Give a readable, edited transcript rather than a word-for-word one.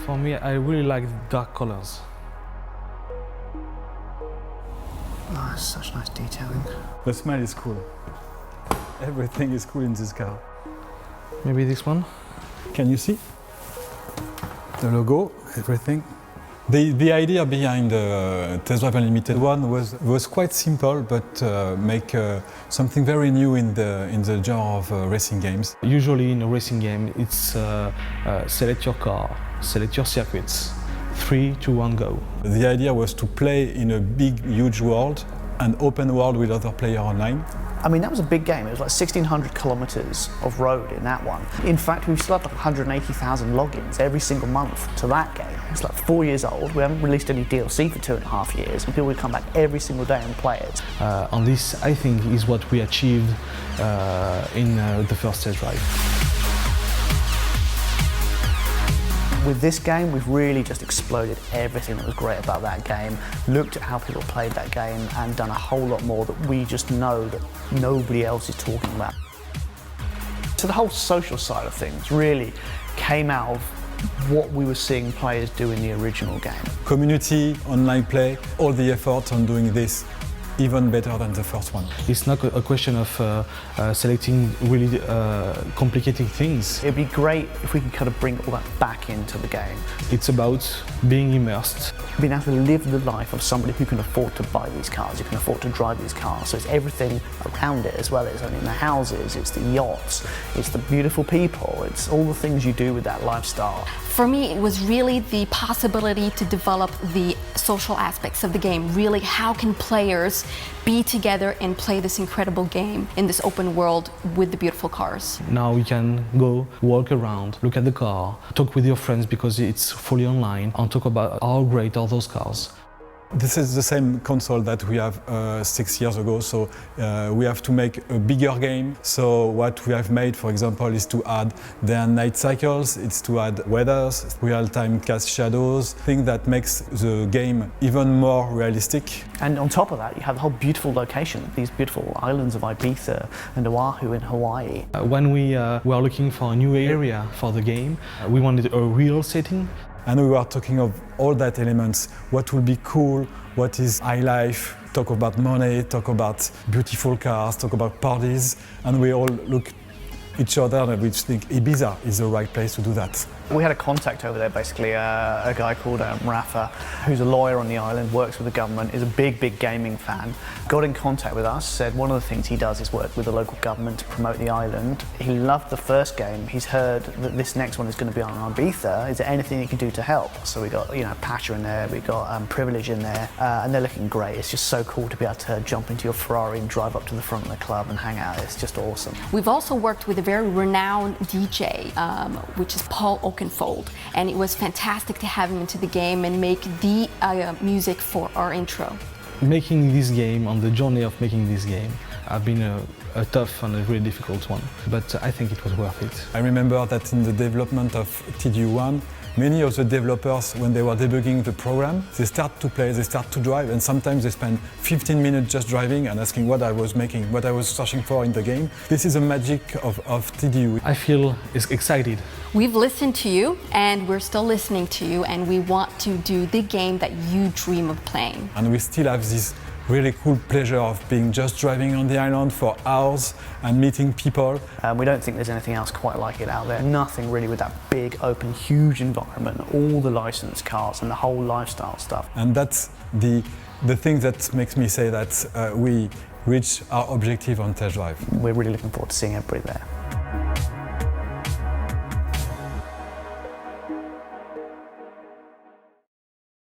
For me, I really like dark colors. Oh, such nice detailing. The smell is cool. Everything is cool in this car. Maybe this one? Can you see? The logo, everything. The idea behind the Test Drive Unlimited one was quite simple, but make something very new in the genre of racing games. Usually in a racing game, it's select your car, select your circuits, 3, 2, 1, go. The idea was to play in a big, huge world, an open world with other players online. I mean, that was a big game. It was like 1,600 kilometers of road in that one. In fact, we still have like 180,000 logins every single month to that game. It's like 4 years old. We haven't released any DLC for 2.5 years, and people would come back every single day and play it. And this, I think, is what we achieved in the first test drive. With this game, we've really just exploded everything that was great about that game, looked at how people played that game, and done a whole lot more that we just know that nobody else is talking about. So the whole social side of things really came out of what we were seeing players do in the original game. Community, online play, all the effort on doing this even better than the first one. It's not a question of selecting really complicated things. It'd be great if we could kind of bring all that back into the game. It's about being immersed. Being able to live the life of somebody who can afford to buy these cars, who can afford to drive these cars. So it's everything around it as well. It's in the houses, it's the yachts, it's the beautiful people, it's all the things you do with that lifestyle. For me, it was really the possibility to develop the social aspects of the game. Really, how can players be together and play this incredible game in this open world with the beautiful cars? Now you can go walk around, look at the car, talk with your friends because it's fully online, and talk about how great are those cars. This is the same console that we have 6 years ago, so we have to make a bigger game. So what we have made, for example, is to add their night cycles, it's to add weathers, real-time cast shadows, thing that makes the game even more realistic. And on top of that, you have the whole beautiful location, these beautiful islands of Ibiza and Oahu in Hawaii. When we were looking for a new area for the game, we wanted a real setting. And we were talking of all that elements, what will be cool, what is high life, talk about money, talk about beautiful cars, talk about parties, and we all look each other and we think Ibiza is the right place to do that. We had a contact over there, basically, a guy called Rafa, who's a lawyer on the island, works with the government, is a big gaming fan. Got in contact with us, said one of the things he does is work with the local government to promote the island. He loved the first game. He's heard that this next one is going to be on Ibiza. Is there anything he can do to help? So we got, Pasha in there, we got Privilege in there, and they're looking great. It's just so cool to be able to jump into your Ferrari and drive up to the front of the club and hang out. It's just awesome. We've also worked with a very renowned DJ, which is Paul Oakenfold, and it was fantastic to have him into the game and make the music for our intro. Making this game, on the journey of making this game, have been a tough and a really difficult one, but I think it was worth it. I remember that in the development of TDU1, many of the developers, when they were debugging the program, they start to play, they start to drive, and sometimes they spend 15 minutes just driving and asking what I was making, what I was searching for in the game. This is the magic of TDU. I feel excited. We've listened to you, and we're still listening to you, and we want to do the game that you dream of playing. And we still have this really cool pleasure of being just driving on the island for hours and meeting people. We don't think there's anything else quite like it out there. Nothing really with that big, open, huge environment, all the licensed cars and the whole lifestyle stuff. And that's the thing that makes me say that we reached our objective on Test Drive. We're really looking forward to seeing everybody there.